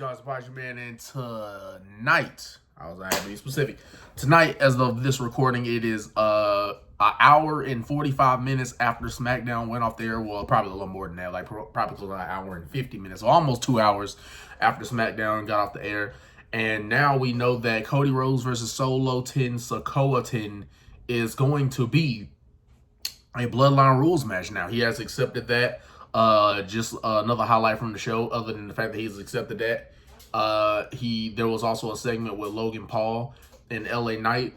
y'all? It's Apache Man, and tonight, I have to be specific. Tonight, as of this recording, it is an hour and 45 minutes after SmackDown went off the air. Well, probably a little more than that, like probably close to an hour and 50 minutes, so almost 2 hours after SmackDown got off the air. And now we know that Cody Rhodes versus Solo Sikoa is going to be a Bloodline Rules match now. He has accepted that. Just another highlight from the show, other than the fact that he's accepted that. There was also a segment with Logan Paul and LA Knight.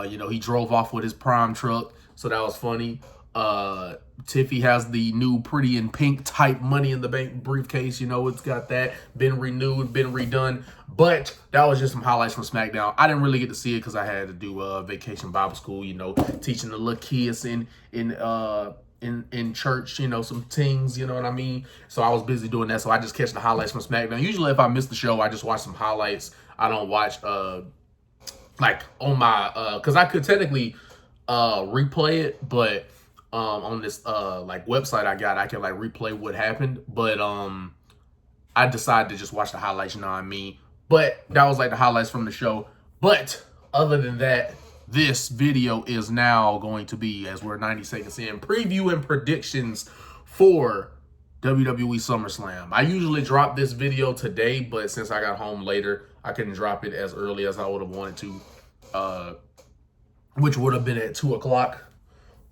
He drove off with his prime truck, so that was funny. Tiffy has the new Pretty in Pink type Money in the Bank briefcase. It's got that, been renewed, been redone. But that was just some highlights from SmackDown. I didn't really get to see it because I had to do vacation Bible school, teaching the little kids in church, some things, you know what I mean? So I was busy doing that, so I just catch the highlights from SmackDown. Usually if I miss the show, I just watch some highlights. I don't watch, like, on my, because I could technically replay it, but on this, website I got, I can, replay what happened, but I decided to just watch the highlights, you know what I mean? But that was, the highlights from the show. But other than that, this video is now going to be, as we're 90 seconds in, preview and predictions for WWE Summerslam. I usually drop this video today, but since I got home later, I couldn't drop it as early as I would have wanted to, which would have been at 2 o'clock.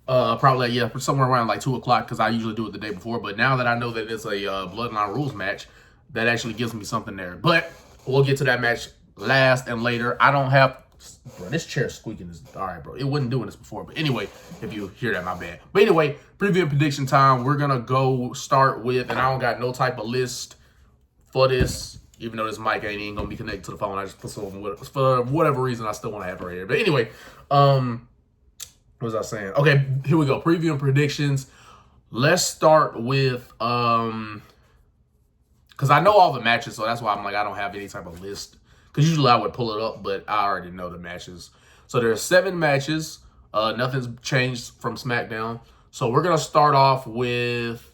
Probably, somewhere around 2 o'clock, because I usually do it the day before. But now that I know that it's a Bloodline Rules match, that actually gives me something there. But we'll get to that match last and later. I don't have... Bro, this chair squeaking is all right, bro. It wasn't doing this before, but anyway, if you hear that, my bad. But anyway, preview and prediction time. We're gonna go start with, and I don't got no type of list for this, even though this mic ain't even gonna be connected to the phone. I just put some, for whatever reason, I still want to have it right here. But anyway, what was I saying? Okay, here we go. Preview and predictions. Let's start with because I know all the matches, so that's why I'm I don't have any type of list. Because usually I would pull it up, but I already know the matches. So there's 7 matches. Nothing's changed from SmackDown. So we're going to start off with...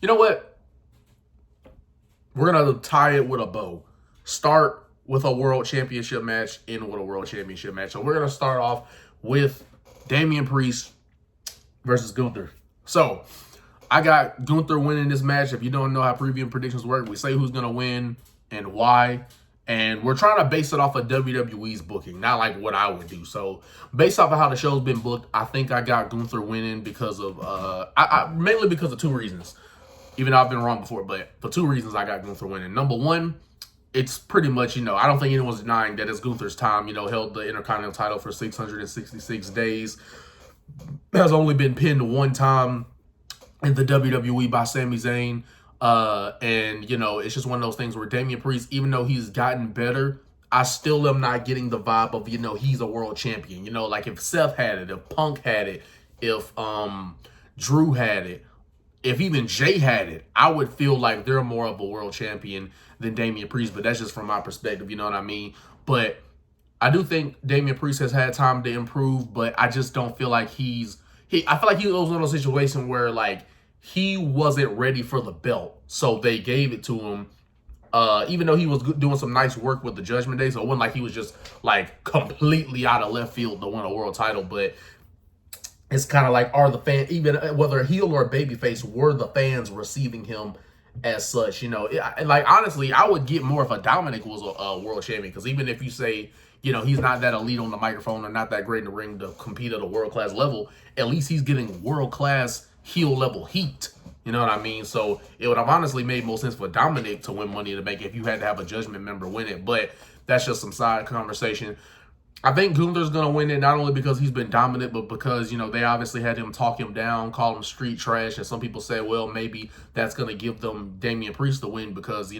You know what? We're going to tie it with a bow. Start with a World Championship match, end with a World Championship match. So we're going to start off with Damian Priest versus Gunther. So I got Gunther winning this match. If you don't know how preview and predictions work, we say who's going to win and why, and we're trying to base it off of WWE's booking, not like what I would do. So based off of how the show's been booked, I think I got Gunther winning because of mainly because of 2 reasons. Even though I've been wrong before, but for 2 reasons I got Gunther winning. Number one, it's pretty much, I don't think anyone's denying that it's Gunther's time, held the Intercontinental title for 666 days. Has only been pinned 1 time in the WWE by Sami Zayn. It's just one of those things where Damian Priest, even though he's gotten better, I still am not getting the vibe of, he's a world champion. If Seth had it, if Punk had it, if Drew had it, if even Jay had it, I would feel like they're more of a world champion than Damian Priest, but that's just from my perspective, you know what I mean? But I do think Damian Priest has had time to improve, but I just don't feel like I feel like he was one of those situations where, he wasn't ready for the belt, so they gave it to him, even though he was doing some nice work with the Judgment Day, so it wasn't like he was just, completely out of left field to win a world title, but it's kind of are the fans, even whether a heel or a babyface, were the fans receiving him as such, honestly, I would get more if a Dominic was a world champion, because even if you say, he's not that elite on the microphone or not that great in the ring to compete at a world-class level, at least he's getting world-class heel level heat, you know what I mean? So it would have honestly made more sense for Dominic to win Money in the Bank if you had to have a Judgment member win it, but that's just some side conversation. I think Gunther's gonna win it, not only because he's been dominant, but because they obviously had him talk him down, call him street trash, and some people say, well, maybe that's gonna give them Damian Priest the win because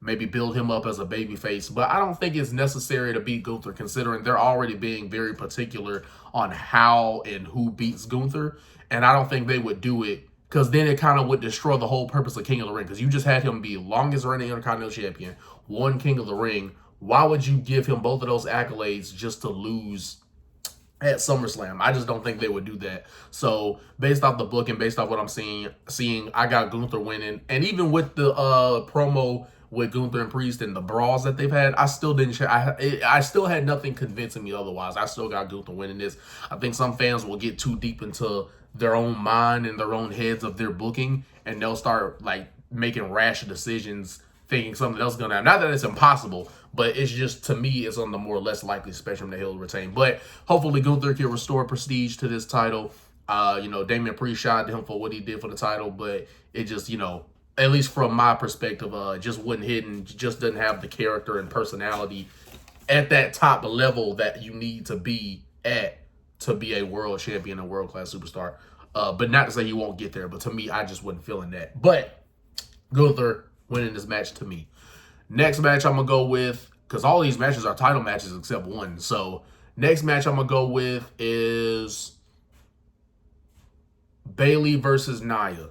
maybe build him up as a babyface. But I don't think it's necessary to beat Gunther, considering they're already being very particular on how and who beats Gunther. And I don't think they would do it, because then it kind of would destroy the whole purpose of King of the Ring, because you just had him be longest reigning Intercontinental Champion, 1 King of the Ring. Why would you give him both of those accolades just to lose at SummerSlam. I just don't think they would do that. So based off the book and based off what I'm seeing, I got Gunther winning. And even with the promo with Gunther and Priest and the brawls that they've had, I still didn't. I still had nothing convincing me otherwise. I still got Gunther winning this. I think some fans will get too deep into their own mind and their own heads of their booking, and they'll start like making rash decisions, thinking something else is gonna happen. Not that it's impossible, but it's just, to me, it's on the more less likely spectrum that he'll retain. But hopefully Gunther can restore prestige to this title. Damian Priest shot him for what he did for the title, but it just, at least from my perspective, just wasn't hitting, just doesn't have the character and personality at that top level that you need to be at to be a world champion and world-class superstar. But not to say he won't get there, but to me, I just wasn't feeling that. But Gunther winning this match to me. Next match I'm going to go with, because all these matches are title matches except one. So next match I'm going to go with is Bayley versus Nia.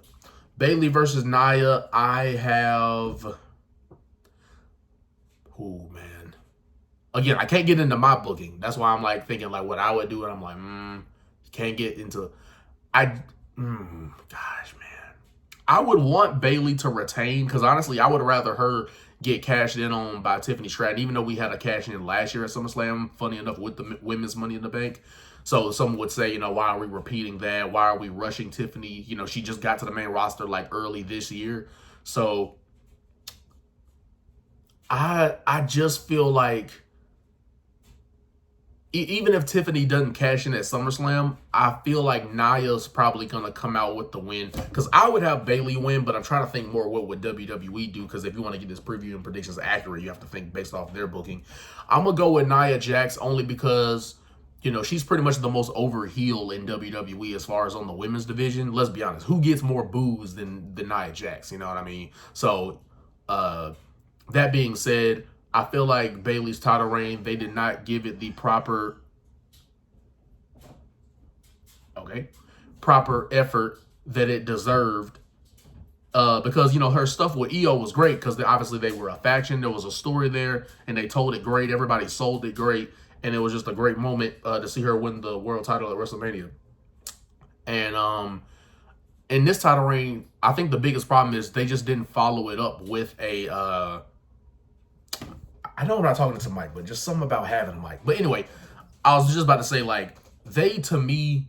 Bayley versus Nia, I have... Oh, man. Again, I can't get into my booking. That's why I'm like thinking like what I would do. And I'm like, can't get into... gosh, man. I would want Bayley to retain, because honestly, I would rather her get cashed in on by Tiffany Stratton, even though we had a cash in last year at SummerSlam, funny enough, with the women's Money in the Bank. So some would say, why are we repeating that? Why are we rushing Tiffany? She just got to the main roster like early this year. So I just feel like even if Tiffany doesn't cash in at SummerSlam, I feel like Nia's probably going to come out with the win. Because I would have Bayley win, but I'm trying to think more what would WWE do. Because if you want to get this preview and predictions accurate, you have to think based off their booking. I'm going to go with Nia Jax only because, she's pretty much the most over heel in WWE as far as on the women's division. Let's be honest. Who gets more boos than Nia Jax? You know what I mean? So, that being said, I feel like Bayley's title reign, they did not give it the proper effort that it deserved. Because, her stuff with EO was great because obviously they were a faction. There was a story there and they told it great. Everybody sold it great. And it was just a great moment to see her win the world title at WrestleMania. And in this title reign, I think the biggest problem is they just didn't follow it up with a... I know I'm not talking to Mike, but just something about having a mic. But anyway, I was just about to say, like, they, to me,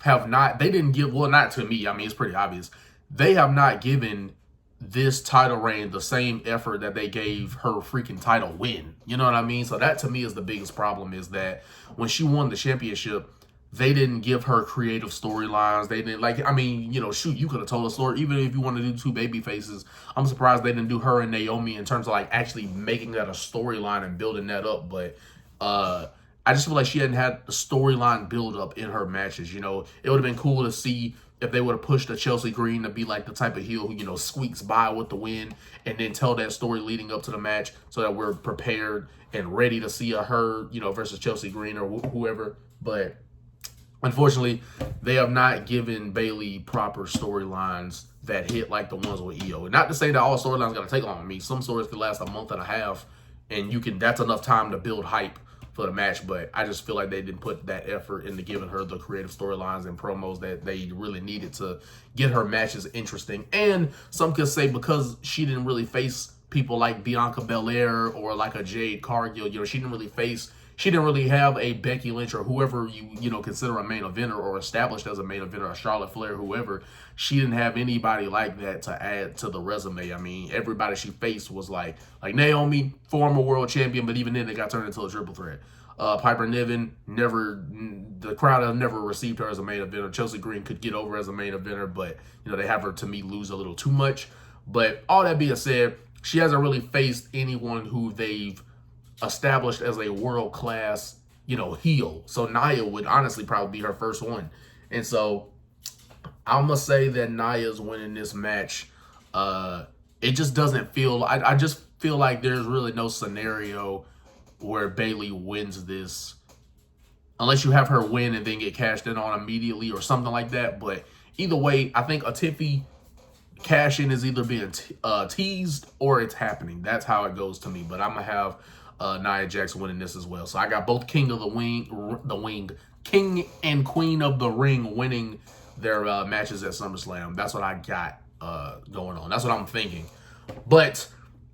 they didn't give, well, not to me, I mean, it's pretty obvious. They have not given this title reign the same effort that they gave her freaking title win. You know what I mean? So that, to me, is the biggest problem, is that when she won the championship, they didn't give her creative storylines. They didn't, shoot, you could have told a story. Even if you want to do two baby faces, I'm surprised they didn't do her and Naomi in terms of like actually making that a storyline and building that up. But I just feel like she hadn't had the storyline build up in her matches. It would have been cool to see if they would have pushed a Chelsea Green to be like the type of heel who, squeaks by with the win, and then tell that story leading up to the match so that we're prepared and ready to see her, versus Chelsea Green or whoever. But unfortunately, they have not given Bayley proper storylines that hit like the ones with EO. Not to say that all storylines got to take long. I mean, some stories could last a month and a half, and that's enough time to build hype for the match. But I just feel like they didn't put that effort into giving her the creative storylines and promos that they really needed to get her matches interesting. And some could say because she didn't really face people like Bianca Belair or like a Jade Cargill, she didn't really have a Becky Lynch or whoever you consider a main eventer or established as a main eventer, a Charlotte Flair, whoever. She didn't have anybody like that to add to the resume. I mean, everybody she faced was like Naomi, former world champion, but even then they got turned into a triple threat. Piper Niven, the crowd have never received her as a main eventer. Chelsea Green could get over as a main eventer, but they have her, to me, lose a little too much. But all that being said, she hasn't really faced anyone who they've established as a world-class, heel. So Nia would honestly probably be her first one. And so I'm going to say that Nia's winning this match. It just doesn't feel... I just feel like there's really no scenario where Bayley wins this. Unless you have her win and then get cashed in on immediately or something like that. But either way, I think a Tiffy cash-in is either being teased or it's happening. That's how it goes to me. But I'm going to have... Nia Jax winning this as well. So I got both King of the king and queen of the ring winning their matches at SummerSlam. That's what I got going on. That's what I'm thinking. But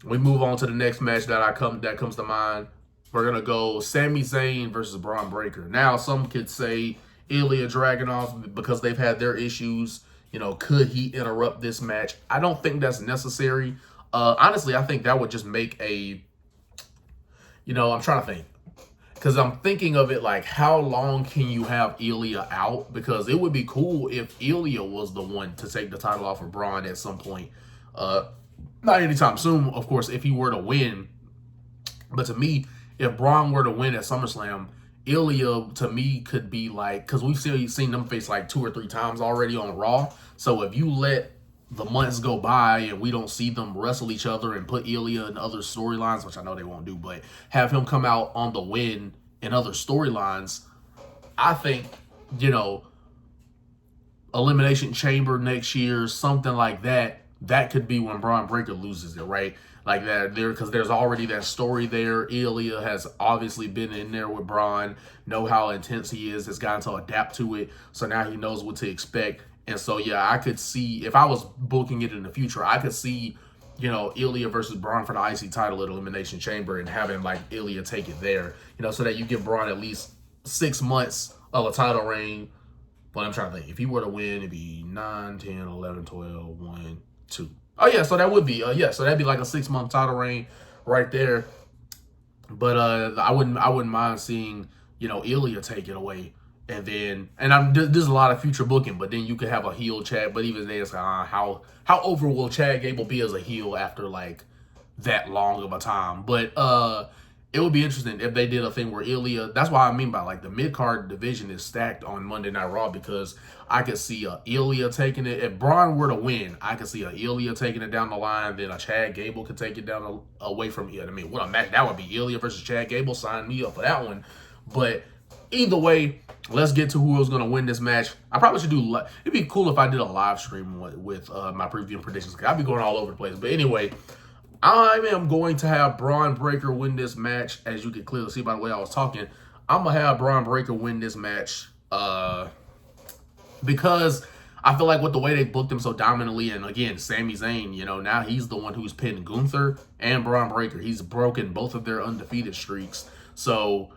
we move on to the next match that comes to mind. We're gonna go Sami Zayn versus Braun Breaker. Now, some could say Ilya Dragunov because they've had their issues. You know, could he interrupt this match? I don't think that's necessary. Honestly, I think that would just make a. You know, I'm trying to think. Because I'm thinking of it like, how long can you have Ilya out? Because it would be cool if Ilya was the one to take the title off of Braun at some point. Not anytime soon, of course, if he were to win. But to me, if Braun were to win at SummerSlam, Ilya, to me, could be like, because we've seen them face like 2 or 3 times already on Raw. So if you let the months go by and we don't see them wrestle each other and put Ilya in other storylines, which I know they won't do, but have him come out on the win in other storylines, I think, you know, Elimination Chamber next year, something like that, that could be when Braun Breaker loses it, right? Like that there, because there's already that story there. Ilya has obviously been in there with Braun, know how intense he is, has gotten to adapt to it, so now he knows what to expect. And so, yeah, I could see, if I was booking it in the future, I could see, you know, Ilya versus Braun for the IC title at Elimination Chamber and having, like, Ilya take it there, you know, so that you give Braun at least 6 months of a title reign. But I'm trying to think. If he were to win, it'd be 9, 10, 11, 12, 1, 2. Oh, yeah, so that would be, so that'd be like a 6-month title reign right there. But I wouldn't mind seeing, you know, Ilya take it away. And then, there's a lot of future booking, but then you could have a heel Chad. But even then, it's how over will Chad Gable be as a heel after like that long of a time? But it would be interesting if they did a thing where Ilya. That's why I mean by like the mid card division is stacked on Monday Night Raw, because I could see a Ilya taking it. If Braun were to win, I could see a Ilya taking it down the line. Then a Chad Gable could take it down away from Ilya. I mean, what a match that would be! Ilya versus Chad Gable. Sign me up for that one. But either way, let's get to who was going to win this match. I probably should do, it'd be cool if I did a live stream with my preview and predictions. I'd be going all over the place. But anyway, I am going to have Braun Breaker win this match. As you can clearly see by the way I was talking, I'm going to have Braun Breaker win this match because I feel like with the way they booked him so dominantly, and again, Sami Zayn, you know, now he's the one who's pinned Gunther and Braun Breaker. He's broken both of their undefeated streaks. So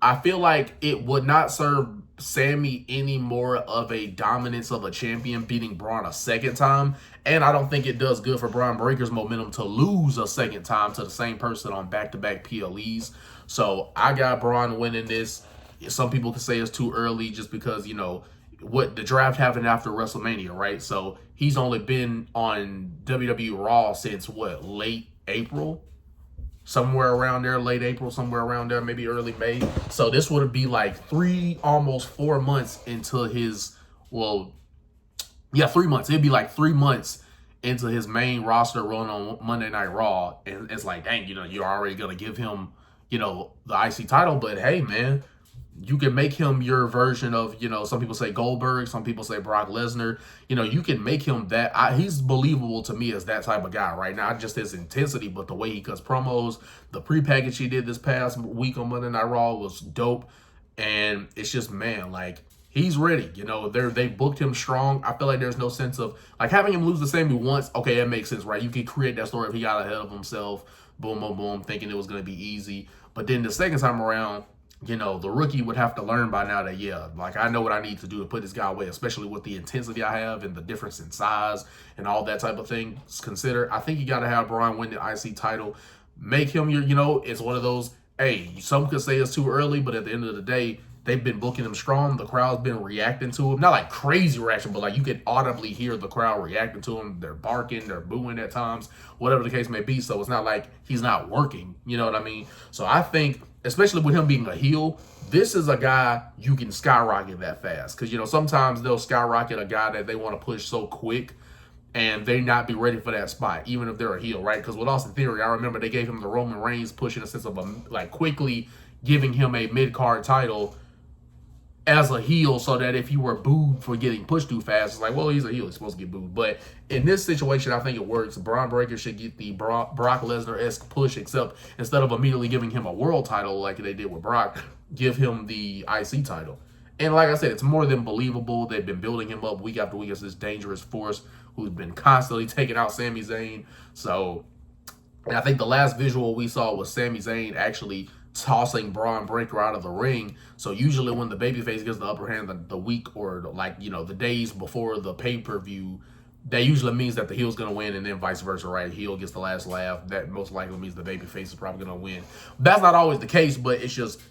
I feel like it would not serve Sami any more of a dominance of a champion beating Braun a second time. And I don't think it does good for Braun Breaker's momentum to lose a second time to the same person on back-to-back PLEs. So I got Braun winning this. Some people could say it's too early just because, you know, what the draft happened after WrestleMania, right? So he's only been on WWE Raw since what, late April? Somewhere around there, late April, somewhere around there, maybe early May. So this would be like almost 4 months into his, 3 months. It'd be like 3 months into his main roster run on Monday Night Raw. And it's like, dang, you know, you're already going to give him, you know, the IC title. But hey, man, you can make him your version of, you know, some people say Goldberg, some people say Brock Lesnar. You know, you can make him that. He's believable to me as that type of guy right now. Not just his intensity, but the way he cuts promos. The prepackaged he did this past week on Monday Night Raw was dope. And it's just, man, like, he's ready. You know, they booked him strong. I feel like there's no sense of, like, having him lose the Sami once. Okay, that makes sense, right? You can create that story if he got ahead of himself. Boom, boom, boom, thinking it was going to be easy. But then the second time around, you know, the rookie would have to learn by now that, yeah, like, I know what I need to do to put this guy away, especially with the intensity I have and the difference in size and all that type of thing considered. I think you got to have Braun win the IC title. Make him your, you know, it's one of those, hey, some could say it's too early, but at the end of the day, they've been booking him strong. The crowd's been reacting to him. Not like crazy reaction, but like you can audibly hear the crowd reacting to him. They're barking, they're booing at times, whatever the case may be. So it's not like he's not working. You know what I mean? So I think, especially with him being a heel, this is a guy you can skyrocket that fast. Because, you know, sometimes they'll skyrocket a guy that they want to push so quick and they not be ready for that spot, even if they're a heel, right? Because with Austin Theory, I remember they gave him the Roman Reigns push in a sense of like quickly giving him a mid-card title as a heel, so that if he were booed for getting pushed too fast, it's like, well, he's a heel, he's supposed to get booed. But in this situation, I think it works. Braun Breaker should get the Brock Lesnar-esque push, except instead of immediately giving him a world title like they did with Brock, give him the IC title. And like I said, it's more than believable. They've been building him up week after week as this dangerous force who's been constantly taking out Sami Zayn. So, and I think the last visual we saw was Sami Zayn actually tossing Braun Breaker out of the ring. So usually when the babyface gets the upper hand the week or like, you know, the days before the pay-per-view, that usually means that the heel's going to win, and then vice versa, right? Heel gets the last laugh. That most likely means the babyface is probably going to win. That's not always the case, but it's just,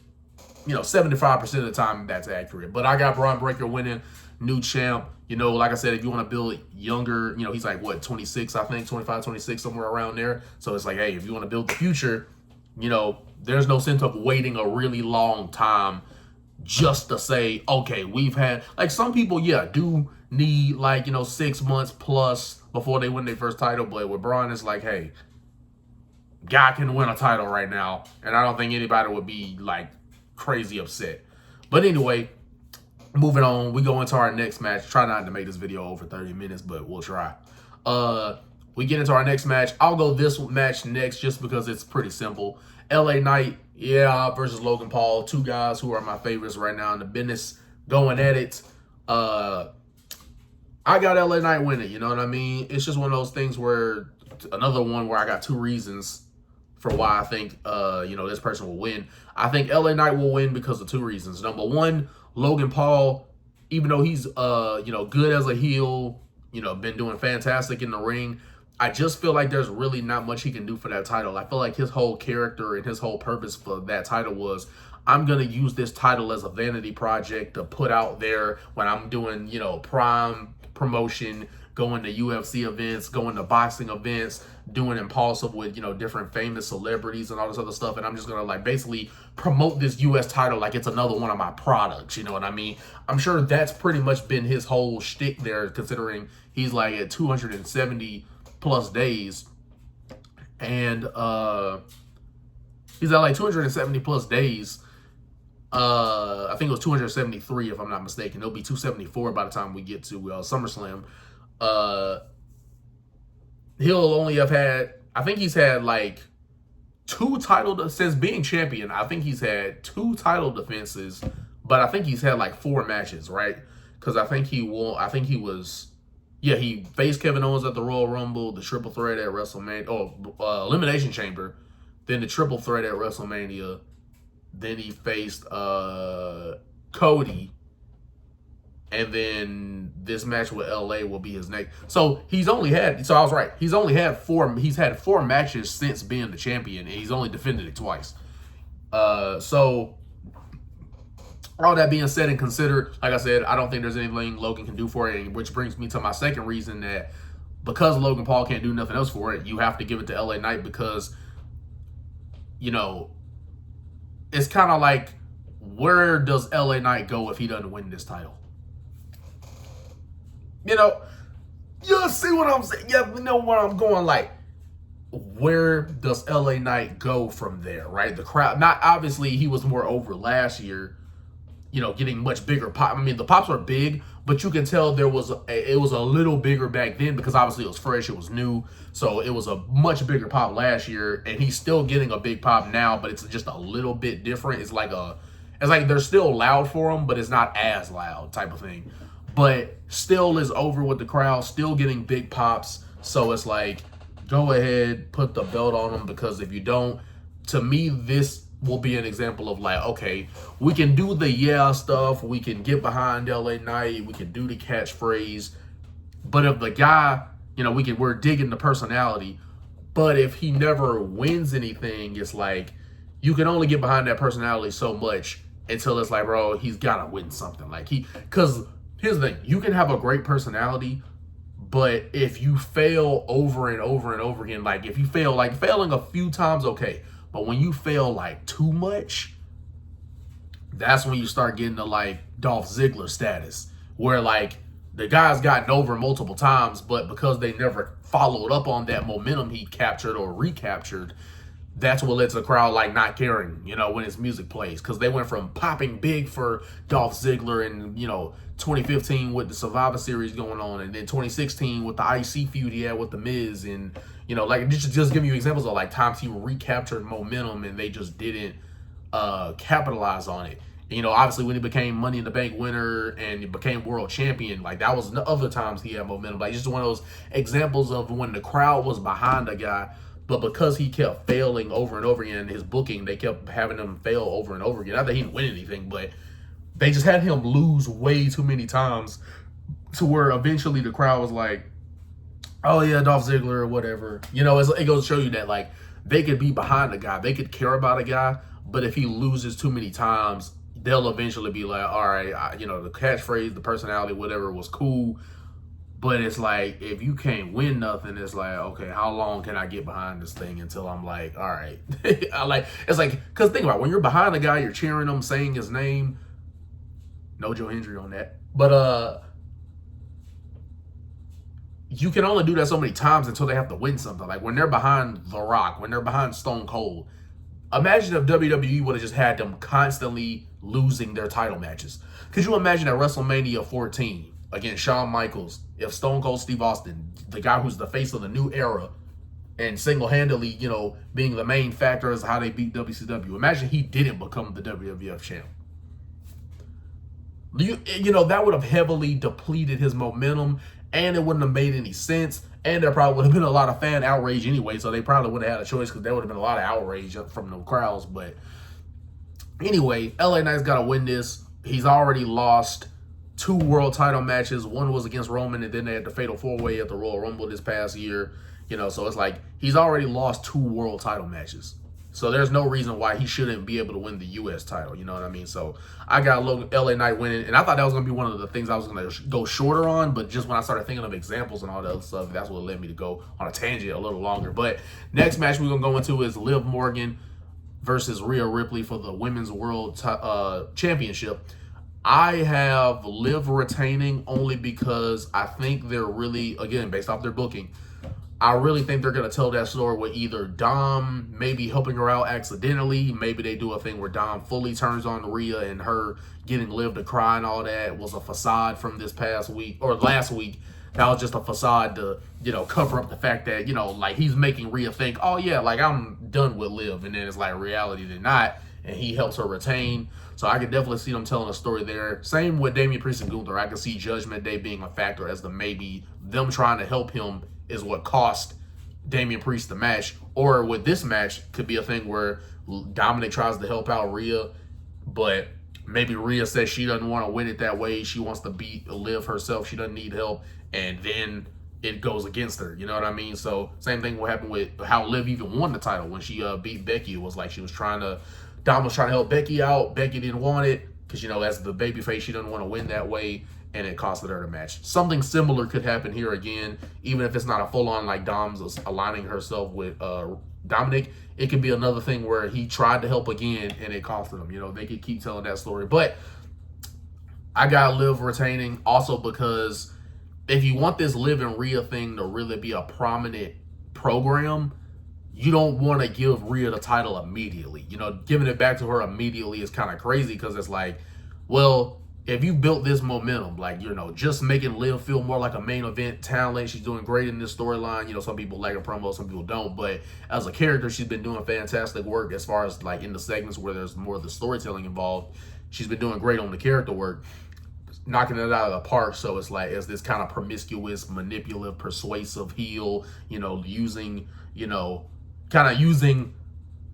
you know, 75% of the time that's accurate. But I got Braun Breaker winning, new champ. You know, like I said, if you want to build younger, you know, he's like, what, 26, I think, 25, 26, somewhere around there. So it's like, hey, if you want to build the future, you know, there's no sense of waiting a really long time just to say, okay, we've had, like some people, yeah, do need like, you know, 6 months plus before they win their first title. But with Braun, it's like, hey, guy can win a title right now. And I don't think anybody would be like crazy upset. But anyway, moving on, we go into our next match. Try not to make this video over 30 minutes, but we'll try. We get into our next match. I'll go this match next just because it's pretty simple. LA Knight, yeah, versus Logan Paul. Two guys who are my favorites right now in the business going at it. I got LA Knight winning, you know what I mean? It's just one of those things where, another one where I got two reasons for why I think, you know, this person will win. I think LA Knight will win because of two reasons. Number one, Logan Paul, even though he's, you know, good as a heel, you know, been doing fantastic in the ring, I just feel like there's really not much he can do for that title. I feel like his whole character and his whole purpose for that title was, I'm going to use this title as a vanity project to put out there when I'm doing, you know, prime promotion, going to UFC events, going to boxing events, doing Impulsive with, you know, different famous celebrities and all this other stuff. And I'm just going to like basically promote this US title like it's another one of my products. You know what I mean? I'm sure that's pretty much been his whole shtick there, considering he's like at 270 plus days. And he's at like 270 plus days. I think it was 273 if I'm not mistaken. It'll be 274 by the time we get to SummerSlam. He'll only have had, I think he's had like two title, since being champion, I think he's had two title defenses, but I think he's had like 4 matches, right? Because I think he won, I think he was, yeah, he faced Kevin Owens at the Royal Rumble, the Triple Threat at WrestleMania, Elimination Chamber, then the Triple Threat at WrestleMania, then he faced Cody, and then this match with LA will be his next. So he's only had, so I was right, he's had 4 matches since being the champion, and he's only defended it twice. So all that being said and considered, like I said, I don't think there's anything Logan can do for it, which brings me to my second reason, that because Logan Paul can't do nothing else for it, you have to give it to LA Knight, because, you know, it's kind of like, where does LA Knight go if he doesn't win this title? You know, you see what I'm saying? Yeah, you know where I'm going, like, where does LA Knight go from there, right? The crowd, not obviously he was more over last year, you know, getting much bigger pop. I mean, the pops were big, but you can tell it was a little bigger back then, because obviously it was fresh, it was new. So it was a much bigger pop last year, and he's still getting a big pop now, but it's just a little bit different. It's like they're still loud for him, but it's not as loud type of thing. But still is over with the crowd, still getting big pops. So it's like, go ahead, put the belt on him, because if you don't, to me, this will be an example of like, okay, we can do the yeah stuff, we can get behind LA Knight, we can do the catchphrase, but if the guy, you know, we're digging the personality, but if he never wins anything, it's like, you can only get behind that personality so much until it's like, bro, he's gotta win something. Like, because here's the thing, you can have a great personality, but if you fail over and over and over again, like if you fail, like failing a few times, okay, but when you fail like too much, that's when you start getting to like Dolph Ziggler status, where like the guy's gotten over multiple times, but because they never followed up on that momentum he captured or recaptured, that's what lets the crowd like not caring, you know, when his music plays. Because they went from popping big for Dolph Ziggler in, you know, 2015 with the Survivor Series going on, and then 2016 with the IC feud he had with The Miz, and, you know, like, just giving you examples of like times he recaptured momentum and they just didn't capitalize on it. You know, obviously when he became Money in the Bank winner and he became world champion, like that was other times he had momentum. Like just one of those examples of when the crowd was behind a guy, but because he kept failing over and over again in his booking, they kept having him fail over and over again. Not that he didn't win anything, but they just had him lose way too many times to where eventually the crowd was like, oh yeah, Dolph Ziggler or whatever. You know, it goes to show you that like they could be behind a guy, they could care about a guy, but if he loses too many times, they'll eventually be like, all right, you know, the catchphrase, the personality, whatever was cool. But it's like, if you can't win nothing, it's like, okay, how long can I get behind this thing until I'm like, all right. It's like, because think about it, when you're behind a guy, you're cheering him, saying his name. No Joe Hendry on that. But you can only do that so many times until they have to win something. Like when they're behind The Rock, when they're behind Stone Cold. Imagine if WWE would have just had them constantly losing their title matches. Could you imagine at WrestleMania 14 against Shawn Michaels, if Stone Cold Steve Austin, the guy who's the face of the new era, and single-handedly, you know, being the main factor as how they beat WCW. Imagine he didn't become the WWF champ. You know, that would have heavily depleted his momentum, and it wouldn't have made any sense. And there probably would have been a lot of fan outrage anyway, so they probably would have had a choice because there would have been a lot of outrage from the crowds. But anyway, LA Knight's got to win this. He's already lost 2 world title matches. One was against Roman, and then they had the Fatal 4-Way at the Royal Rumble this past year. You know, so it's like he's already lost 2 world title matches. So there's no reason why he shouldn't be able to win the U.S. title. You know what I mean? So I got LA Knight winning. And I thought that was going to be one of the things I was going to go shorter on. But just when I started thinking of examples and all that other stuff, that's what led me to go on a tangent a little longer. But next match we're going to go into is Liv Morgan versus Rhea Ripley for the Women's World Championship. I have Liv retaining only because I think they're really, again, based off their booking, I really think they're going to tell that story with either Dom maybe helping her out accidentally. Maybe they do a thing where Dom fully turns on Rhea and her getting Liv to cry and all that was a facade from this past week or last week. That was just a facade to, you know, cover up the fact that, you know, like he's making Rhea think, oh yeah, like I'm done with Liv. And then it's like reality they're not. And he helps her retain. So I could definitely see them telling a story there. Same with Damian Priest and Gunther. I could see Judgment Day being a factor as the maybe them trying to help him is what cost Damian Priest the match. Or with this match, could be a thing where Dominic tries to help out Rhea, but maybe Rhea says she doesn't want to win it that way. She wants to beat Liv herself. She doesn't need help. And then it goes against her. You know what I mean? So same thing will happen with how Liv even won the title when she beat Becky. It was like she was trying to, Dom was trying to help Becky out. Becky didn't want it because, you know, as the babyface, she doesn't want to win that way. And it costed her the match. Something similar could happen here again, even if it's not a full-on like Dom's aligning herself with Dominic. It could be another thing where he tried to help again and it costed him. You know, they could keep telling that story. But I got Liv retaining also because if you want this Liv and Rhea thing to really be a prominent program, you don't want to give Rhea the title immediately. You know, giving it back to her immediately is kind of crazy because it's like, well, if you built this momentum, like, you know, just making Liv feel more like a main event talent, she's doing great in this storyline. You know, some people like her promo, some people don't. But as a character, she's been doing fantastic work as far as like in the segments where there's more of the storytelling involved. She's been doing great on the character work, knocking it out of the park. So it's like, it's this kind of promiscuous, manipulative, persuasive heel, you know, using, you know, kind of using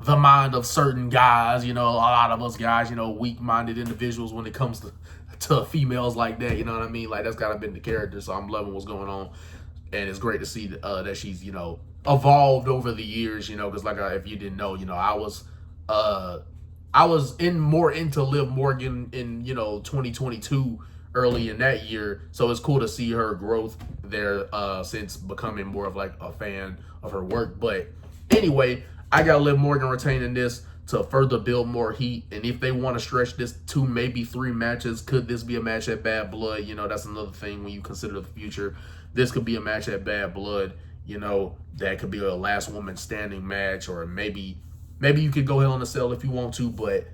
the mind of certain guys, you know, a lot of us guys, you know, weak-minded individuals when it comes to females like that, you know what I mean? Like, that's kind of been the character, so I'm loving what's going on. And it's great to see that she's, you know, evolved over the years, you know, because like if you didn't know, you know, I was more into Liv Morgan in, you know, 2022 early in that year. So it's cool to see her growth there since becoming more of like a fan of her work. But anyway, I got Liv Morgan retaining this to further build more heat. And if they want to stretch this to maybe 3 matches, could this be a match at Bad Blood? You know, that's another thing when you consider the future. This could be a match at Bad Blood. You know, that could be a last woman standing match, or maybe you could go Hell in a Cell if you want to, but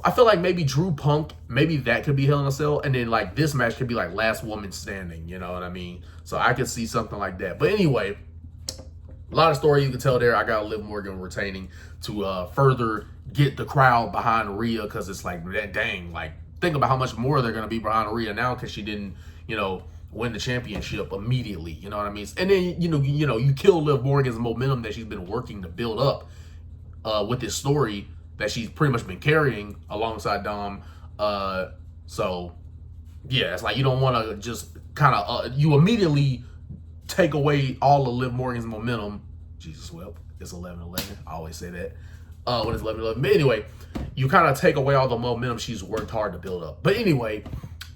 I feel like maybe Drew Punk, maybe that could be Hell in a Cell, and then like this match could be like last woman standing, you know what I mean? So I could see something like that. But anyway, A lot of story you can tell there. I got Liv Morgan retaining to further get the crowd behind Rhea, because it's like, dang, like, think about how much more they're going to be behind Rhea now because she didn't, win the championship immediately. You know what I mean? And then, you kill Liv Morgan's momentum that she's been working to build up with this story that she's pretty much been carrying alongside Dom. So, yeah, it's like you don't want to just kind of, you immediately take away all of Liv Morgan's momentum. Jesus, well, it's 11-11. I always say that when it's 11-11. But anyway, you kind of take away all the momentum she's worked hard to build up. But anyway,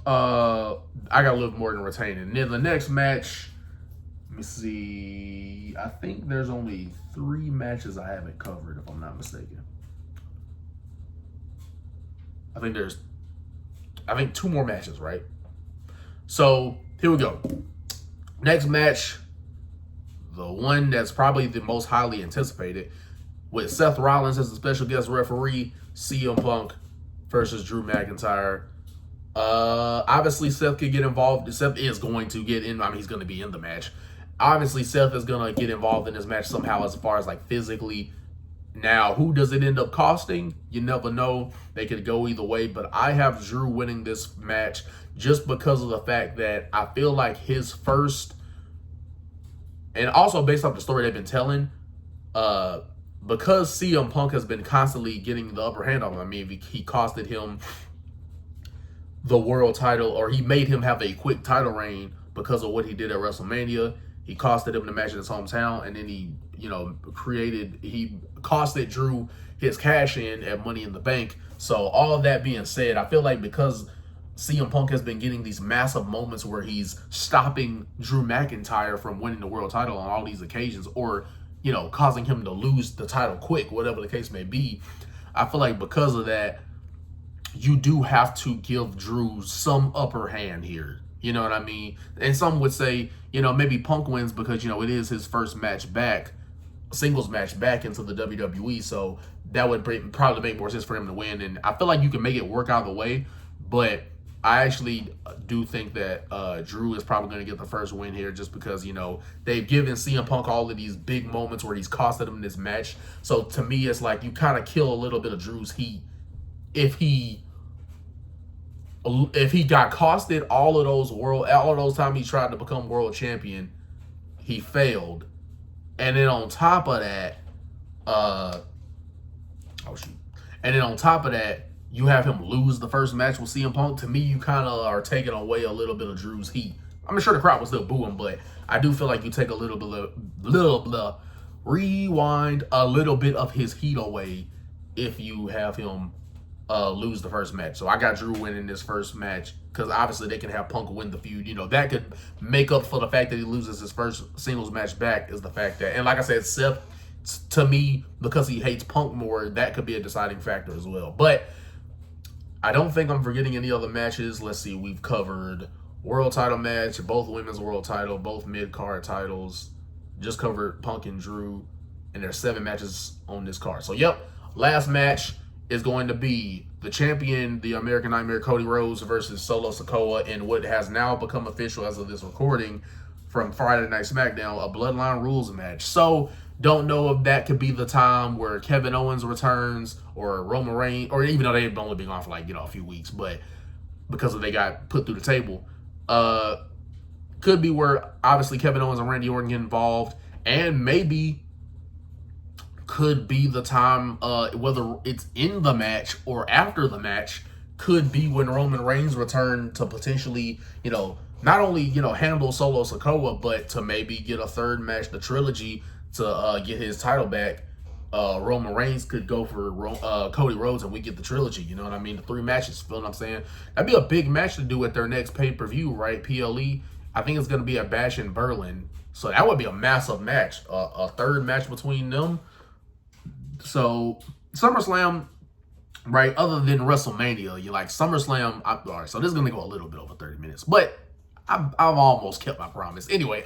I got Liv Morgan retaining. And then the next match, let me see. I think there's only 3 matches I haven't covered, if I'm not mistaken. I think 2 more matches, right? So here we go. Next match, the one that's probably the most highly anticipated, with Seth Rollins as the special guest referee, CM Punk versus Drew McIntyre. Obviously, Seth could get involved. Seth is going to get in. I mean, he's going to be in the match. Obviously, Seth is going to get involved in this match somehow as far as like physically. Now, who does it end up costing? You never know. They could go either way, but I have Drew winning this match just because of the fact that I feel like his first, and also based off the story they've been telling, because CM Punk has been constantly getting the upper hand on him. I mean, he costed him the world title, or he made him have a quick title reign because of what he did at WrestleMania. He costed him the match in his hometown, and then he costed Drew his cash in at Money in the Bank. So all of that being said, I feel like because CM Punk has been getting these massive moments where he's stopping Drew McIntyre from winning the world title on all these occasions, or, causing him to lose the title quick, whatever the case may be. I feel like because of that, you do have to give Drew some upper hand here. You know what I mean? And some would say, maybe Punk wins because, it is his first match back, singles match back into the WWE. So that would probably make more sense for him to win. And I feel like you can make it work out the way. But I actually do think that Drew is probably going to get the first win here just because, they've given CM Punk all of these big moments where he's costed him this match. So to me, it's like you kind of kill a little bit of Drew's heat if he got costed all of those times he tried to become world champion, he failed. And then on top of that, you have him lose the first match with CM Punk. To me, you kind of are taking away a little bit of Drew's heat. I'm sure the crowd will still boo him, but I do feel like you take a little bit rewind a little bit of his heat away if you have him lose the first match. So I got Drew winning this first match because obviously they can have Punk win the feud. That could make up for the fact that he loses his first singles match back, is the fact that, and like I said, Seth, to me, because he hates Punk more, that could be a deciding factor as well. But I don't think I'm forgetting any other matches. Let's see, we've covered world title match, both women's world title, both mid-card titles, just covered Punk and Drew, and there's 7 matches on this card. So yep, last match is going to be the champion, the American Nightmare, Cody Rhodes versus Solo Sikoa in what has now become official as of this recording from Friday Night SmackDown, a Bloodline Rules match. So don't know if that could be the time where Kevin Owens returns or Roman Reigns, or even though they've only been gone for like, a few weeks, but because they got put through the table. Could be where obviously Kevin Owens and Randy Orton get involved, and maybe could be the time, whether it's in the match or after the match, could be when Roman Reigns return to potentially, not only, handle Solo Sikoa, but to maybe get a third match, the trilogy, to get his title back. Roman Reigns could go for Cody Rhodes and we get the trilogy, you know what I mean? The 3 matches, feel what I'm saying? That'd be a big match to do at their next pay-per-view, right? PLE. I think it's going to be a Bash in Berlin. So that would be a massive match, a third match between them. So SummerSlam, right, other than WrestleMania, you like SummerSlam. All right, so this is going to go a little bit over 30 minutes, but I've almost kept my promise. Anyway,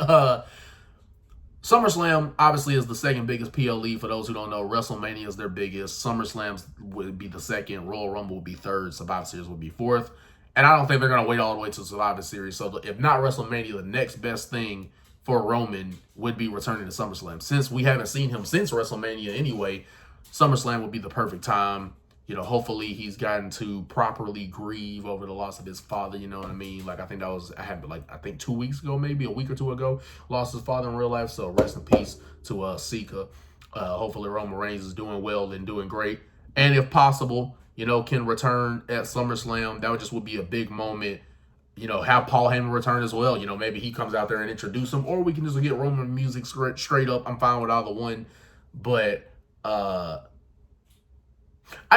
SummerSlam obviously is the second biggest PLE. For those who don't know, WrestleMania is their biggest. SummerSlam would be the second. Royal Rumble would be third. Survivor Series would be fourth. And I don't think they're going to wait all the way to Survivor Series. So if not WrestleMania, the next best thing for Roman would be returning to SummerSlam. Since we haven't seen him since WrestleMania anyway, SummerSlam would be the perfect time. You know, hopefully he's gotten to properly grieve over the loss of his father, you know what I mean? Like, I think that was, I think 2 weeks ago, maybe a week or two ago, lost his father in real life. So rest in peace to Sika. Hopefully Roman Reigns is doing well and doing great. And if possible, you know, can return at SummerSlam. That would be a big moment. You know, have Paul Heyman return as well. You know, maybe he comes out there and introduce him, or we can just get Roman music straight up. I'm fine with either one. But I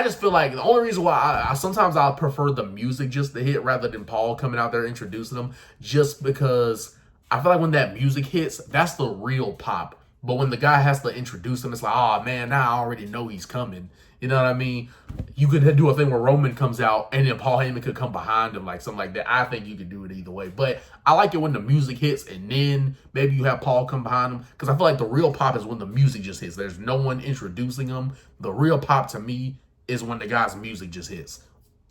just feel like the only reason why I sometimes I prefer the music just to hit rather than Paul coming out there introducing them, just because I feel like when that music hits, that's the real pop. But when the guy has to introduce him, it's like, oh man, now I already know he's coming. You know what I mean? You could do a thing where Roman comes out and then Paul Heyman could come behind him, like something like that. I think you could do it either way. But I like it when the music hits and then maybe you have Paul come behind him. Because I feel like the real pop is when the music just hits. There's no one introducing him. The real pop to me is when the guy's music just hits.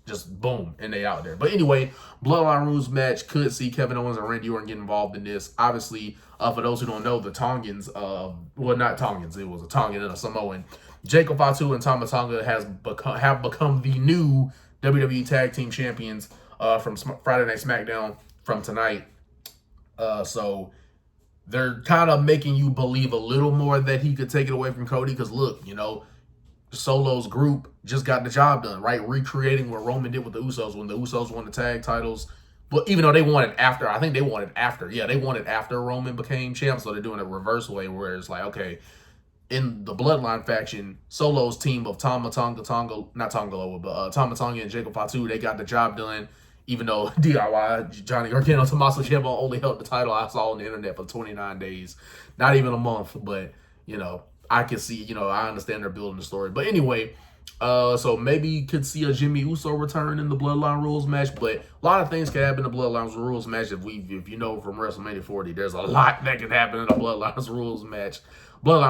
Just boom, and they out there. But anyway, Bloodline Rules match. Could see Kevin Owens and Randy Orton get involved in this. Obviously, for those who don't know, the Tongans, well, not Tongans, it was a Tongan and a Samoan. Jacob Fatu and Tama Tonga have become the new WWE Tag Team Champions from Friday Night SmackDown from tonight. So they're kind of making you believe a little more that he could take it away from Cody. Because look, you know, Solo's group just got the job done, right? Recreating what Roman did with the Usos when the Usos won the tag titles. But even though they won it after, I think they won it after. Yeah, they won it after Roman became champ. So they're doing a reverse way where it's like, okay, in the Bloodline faction, Solo's team of Tama Tonga, Tama Tonga and Jacob Fatu, they got the job done. Even though DIY, Johnny Gargano, Tommaso Ciampa only held the title, I saw on the internet for 29 days. Not even a month, but, you know, I can see, you know, I understand they're building the story. But anyway, so maybe you could see a Jimmy Uso return in the Bloodline Rules match, but a lot of things can happen in the Bloodline Rules match. If you know from WrestleMania 40, there's a lot that can happen in a Bloodline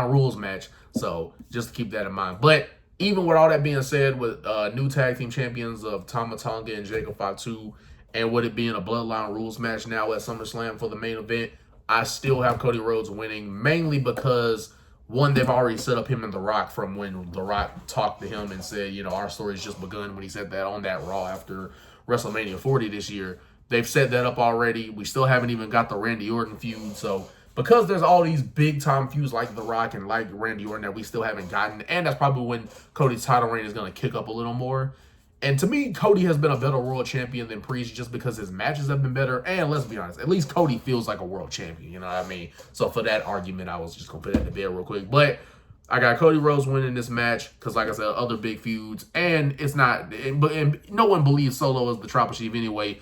Rules match. So just to keep that in mind. But even with all that being said, with new tag team champions of Tama Tonga and Jacob Fatu, and with it being a Bloodline Rules match now at SummerSlam for the main event, I still have Cody Rhodes winning, mainly because one, they've already set up him and The Rock from when The Rock talked to him and said, you know, our story's just begun, when he said that on that Raw after WrestleMania 40 this year. They've set that up already. We still haven't even got the Randy Orton feud. So because there's all these big time feuds like The Rock and like Randy Orton that we still haven't gotten, and that's probably when Cody's title reign is going to kick up a little more. And to me, Cody has been a better world champion than Priest just because his matches have been better. And let's be honest, at least Cody feels like a world champion. You know what I mean? So for that argument, I was just going to put it to bed real quick. But I got Cody Rhodes winning this match because, like I said, other big feuds. And it's not, and no one believes Solo is the tribal chief anyway.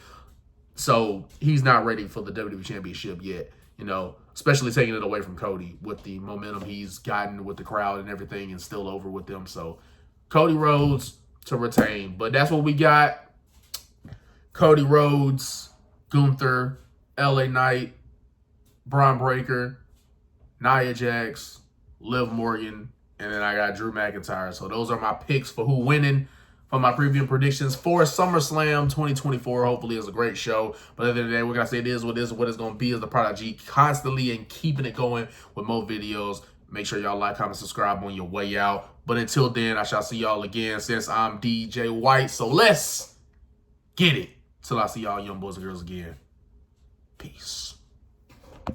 So he's not ready for the WWE Championship yet, you know, especially taking it away from Cody with the momentum he's gotten with the crowd and everything and still over with them. So Cody Rhodes to retain. But that's what we got. Cody Rhodes, Gunther, LA Knight, Braun Breaker, Nia Jax, Liv Morgan, and then I got Drew McIntyre. So those are my picks for who winning for my preview and predictions for SummerSlam 2024. Hopefully it's a great show. But at the end of the day, we're going to say it is what it's going to be as the Prodigy, constantly and keeping it going with more videos. Make sure y'all like, comment, subscribe on your way out. But until then, I shall see y'all again since I'm DJ White. So let's get it till I see y'all young boys and girls again. Peace.